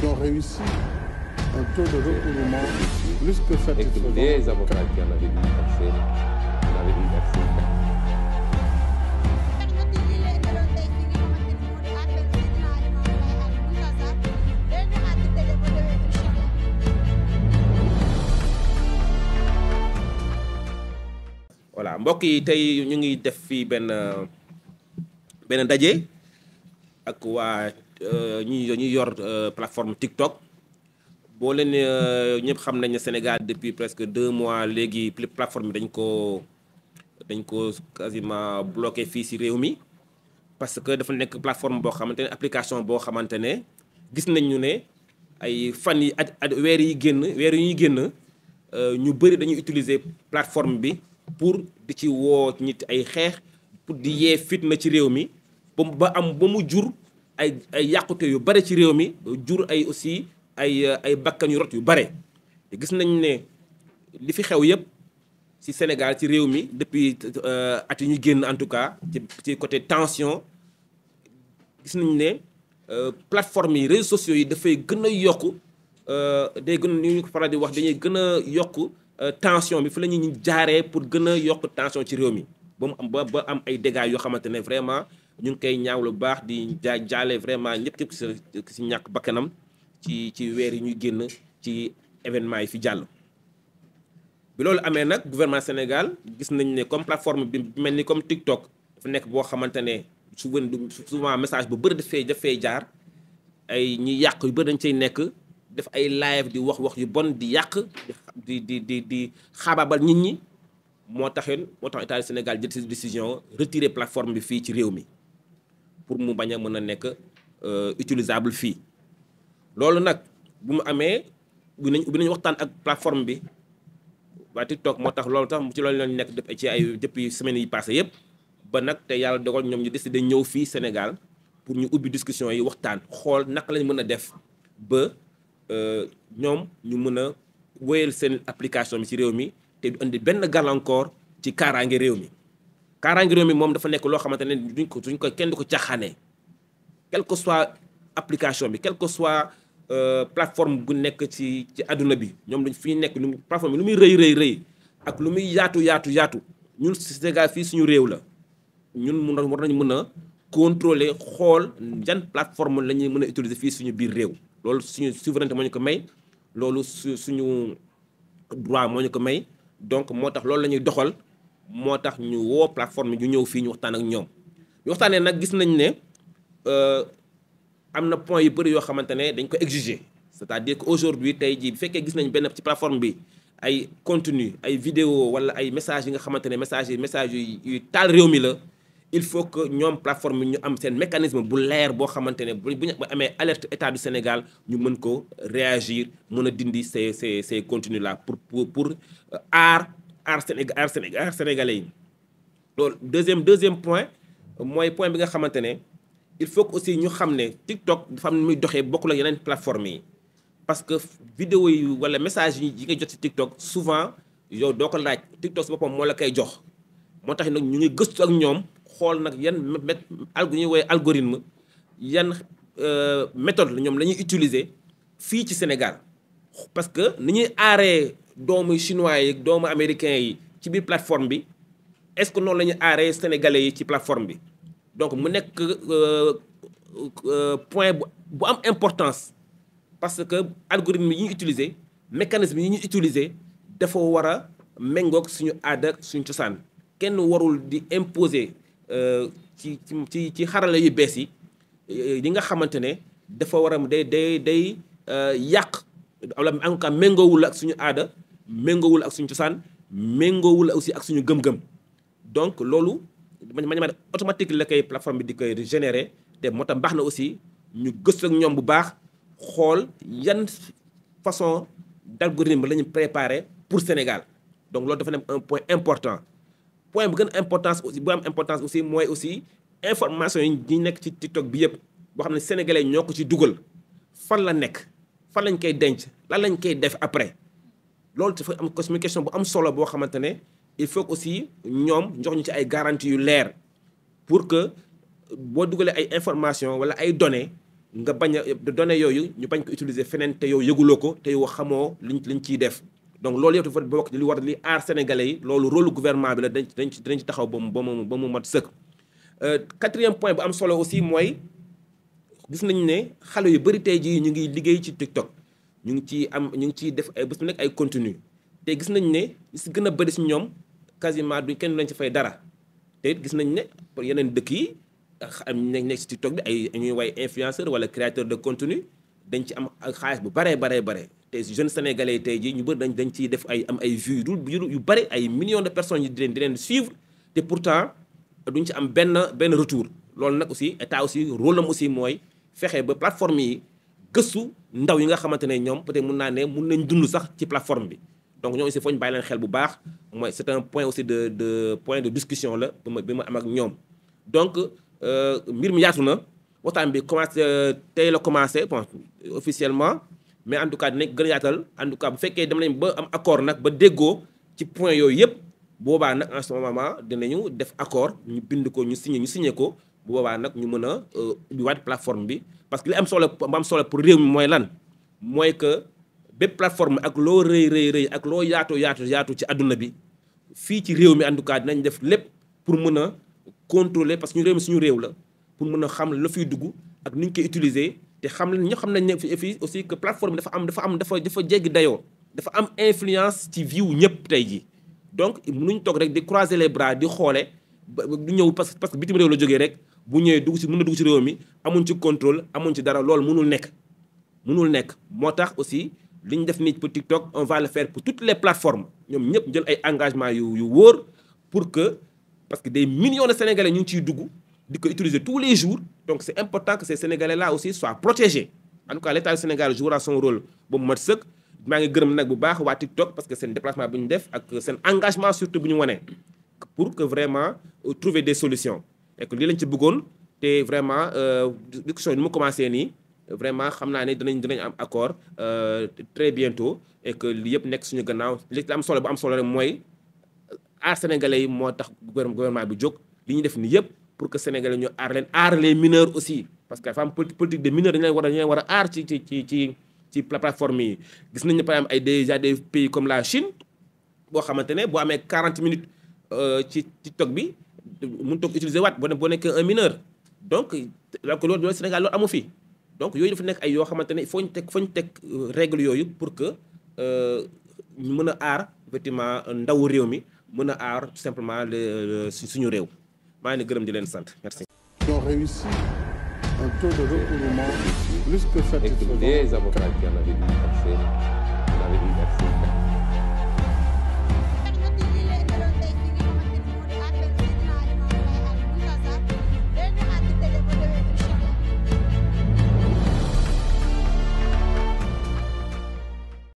ont réussi un taux de recouvrement plus que satisfaisant. Et que les avocats qui en avaient eu accès, en avaient eu accès. voilà mbokk yi tey ñu ngi def fii benn daje ak waa ñi yor plateforme TikTok boo leen ñëpp xam nañ ne Sénégal depuis presque 2 mois léegi plateforme bi dañ ko quasiment bloqué fii ci réew mi parce que dafa nekk plateforme boo xamante ne application boo xamante ne gis nañ ñu ne ay fan yi at weer yi ñuy génn ñu bëri dañuy utiliser plateforme bi pour di ci woo nit ay xeex pour di yee fitna ci réew mi ba mu jur ay yàqute yu bare ci réew mi jur ay aussi ay bakkan yu rot yu bare te gis nañ ne li fi xew yëpp ci Sénégal ci réew mi depuis at yi ñu génn en tout cas ci côté tension gis nañ ne plateforme yi réseaux sociaux yi dafay gën a yokk day gën ni ñu ko faral di wax dañuy gën a yokk tension bi fi la ñuy jaaree pour gën a yokk tension ci réew mi ba mu am ba am ay dégâts yoo xamante ne vraiment ñu ngi koy ñaaw lu baax di jaale vraiment ñëpp képp ci ñàkk bakkanam ci weer yi ñuy génn ci événement yi fi jàll. bi loolu amee nag gouvernement Sénégal gis nañ ne comme plateforme bi mel ni comme TikTok dafa nekk boo xamante ne souvent message bu bëri dafay jaar ay ñi yàq yu bëri dañ cay nekk. def ay live di wax yu bon di yàq di xaabaabal nit ñi moo tax état du Sénégal jël ci décision retirer plateforme bi fii ci réew mi pour mu bañ a mën a nekk utilisable fii. loolu nag bu mu amee ubbi nañ waxtaan ak plateforme bi waa TikTok moo tax loolu tax ci loolu lañ nekk def ci ay depuis semaines yi passé yëpp ba nag te yàlla dogal ñoom ñu décidé ñëw fii Sénégal pour ñu ubbi discussion yi waxtaan xool naka lañ mën a def ba. ñoom ñu mën a wéyal seen application bi ci réew mi te du indi benn gàllankoor ci kaaraange réew mi moom dafa nekk loo xamante ne duñ ko kenn du ko caaxaanee quelle que soit application bi quelle que soit plateforme bu nekk ci àdduna bi ñoom dañ fi nekk plateforme bi lu muy rëy ak lu muy yaatu ñun Sénégal fii suñu réew la ñun war nañu mën a contrôler xool yan plateforme la ñuy mën a utiliser fii suñu biir réew. loolu suñu souveraineté moo ñu ko may loolu suñu droit moo ñu ko may donc moo tax loolu la ñuy doxal moo tax ñu woo plateforme ñu ñëw fii ñu waxtaan ak ñoom ñu waxtaanee nag gis nañ ne am na point yu bëri yoo xamante ne dañ ko exiger c'est-à-dire que aujourd'hui tey jii bu fekkee gis nañ benn ci plateforme bi ay contenu ay vidéo wala ay messages yi nga xamante ne message yu taal réew mi la il faut que ñoom plateforme bi ñu am seen mécanisme bu leer boo xamante ne bu ñu amee alerte état du Sénégal ñu mën ko réagir mën a dindi ces contenus là pour aar sénégalais yi. loolu deuxième point mooy point bi nga xamante ne il faut que aussi ñu xam ne TikTok dafa am ni muy doxee bokkul ak yeneen plateforme yi parce que vidéo yi wala message yi nga jot ci TikTok souvent yow doo ko laaj TikTok si boppam moo la koy jox moo tax nag ñu ngi gëstu ak ñoom. xool nag yan ñuy woowee algorithme yan méthode la ñoom la ñuy utiliser fii ci Sénégal parce que ni ñuy aaree doomu chinois yi doomu américains yi ci biir plateforme bi est-ce que noonu la ñuy aaree sénégalais yi ci plateforme bi donc mu nekk point bu am importance parce que algorithme yi ñuy utiliser mécanisme yi ñuy utiliser dafa war a méngoog suñu aada suñu cosaan kenn warul di imposer ci xarala yu bees yi nga xamante ne dafa war a day yàq wala en tout cas méngoowul ak suñu aada méngoowul ak suñu cosaan méngoowul aussi ak suñu gëm-gëm donc loolu man automatique la koy plateforme bi di koy générer te moo tax baax na aussi ñu gëstu ak ñoom bu baax xool yan façon d'algorithme la ñu préparer pour Sénégal donc loolu dafa nekk un point important. point bu gën importance aussi bu am importance aussi mooy aussi information yi nekk ci TikTok bi yëpp boo xam ne sénégalais ñoo ko ci dugal fan la nekk fan lañ koy denc lan lañ koy def après loolu dafa am communication bu am solo boo xamante ne il faut aussi ñoom jox ñu ci ay garantie yu leer pour que boo dugalee ay information wala ay données nga bañ a données yooyu ñu bañ ko utiliser feneen te yow yëguloo ko te yow xamoo liñ ciy def donc loolu yëpp dafa bokk li war li aar sénégalais yi loolu rôle gouvernement bi la dinañ ci taxaw ba mu mat sëkk. Quatrième point bu am solo aussi mooy gis nañ ne xale yu bëri tey jii ñu ngi liggéey ci TikTok ñu ngi ciy def ay bés bu nekk ay contenu te gis nañ ne li si gën a bëri si ñoom quasiment duñ kenn lañ ci fay dara te gis nañ ne yeneen dëkk yi am nekk si TikTok bi ay ñuy way influenceur wala créateur de contenu dañ ci am xaalis bu bare te jeunes sénégalais tey jii ñu bëri dañ ciy def am ay vues yu bëri ay millions de personnes yi di leen suivre te pourtant duñ ci am benn retour loolu nag aussi état aussi rôle am aussi mooy fexe ba plateforme yi gëstu ndaw yi nga xamante ne ñoom peut-être mun nañ dund sax ci plateforme bi donc ñoom aussi foo ñu bàyyi leen xel bu baax mooy c'est un point aussi de point de discussion la bi ma am ak ñoom donc mbir mi yaatu na waxtaan bi commencé tey la commencé bon officiellement mais en tout cas dinañ gën a yaatal en tout cas bu fekkee dem nañ ba am accord nag ba déggoo ci point yooyu yëpp boobaa nag en ce moment dinañu def accord ñu bind ko ñu signé ko bu boobaa nag ñu mën a ubbiwaat plateforme bi parce que li am solo pour réew mi mooy lan mooy que bépp plateforme ak loo rëy ak loo yaatu ci àdduna bi fii ci réew mi en tout cas dinañ def lépp pour mën a contrôler parce que ñu réew mi suñu réew la pour mën a xam la fiy dugg ak ni ñu koy utiliser te xam nañ ne fii aussi que plateforme bi dafa jéggi dayoo dafa am influence ci vie wu ñëpp tey jii donc mënuñ toog rek di croiser les bras di xoole du ñëw parce que bitim réew la jógee rek bu ñëwee mën na dugg ci réew mi amuñ ci contrôle amuñ ci dara loolu mënul nekk moo tax aussi li ñu def nii pour TikTok on va le faire pour toutes les plateformes ñoom ñëpp jël ay engagement yu wóor pour que parce que des millions de Sénégalais ñu ngi ciy dugg di ko utiliser tous les jours donc c'est important que ces Sénégalais-là aussi soient protégés en tout cas l'État du Sénégal jouera son rôle ba mu mat sëkk maa ngi gërëm nag bu baax waa TikTok parce que seen déplacement bu ñu def ak seen engagement surtout bu ñu wane pour que vraiment trouver des solutions et que lii lañ ci bëggoon te vraiment discussion yi mu commencé nii vraiment xam naa ne dinañ am accord très bientôt et que li yëpp nekk suñu gannaaw li am solo bu am solo rek mooy aar sénégalais yi moo tax gouvernement bi jóg li ñu def nii yëpp pour que sénégalais ñu aar les mineurs aussi parce que dafa am politique de mineurs dañu leen war a aar ci plateforme yi gis nañ ne par exemple déjà des pays comme la Chine boo xamante ne boo amee 40 minutes ci TikTok bi mun toog utiliser waat boo nekkee un mineur donc loolu Sénégal loolu amu fi donc yooyu dafa nekk ay yoo xamante ne foo ñu teg règle yooyu pour que ñu mën a aar effectivement ndawu réew mi mën a aar tout simplement suñu réew maa ngi gërëm di leen sant merci. Ils ont réussi un taux de recouvrement plus que satisfaisant. Et que les avocats qui en avaient dû verser,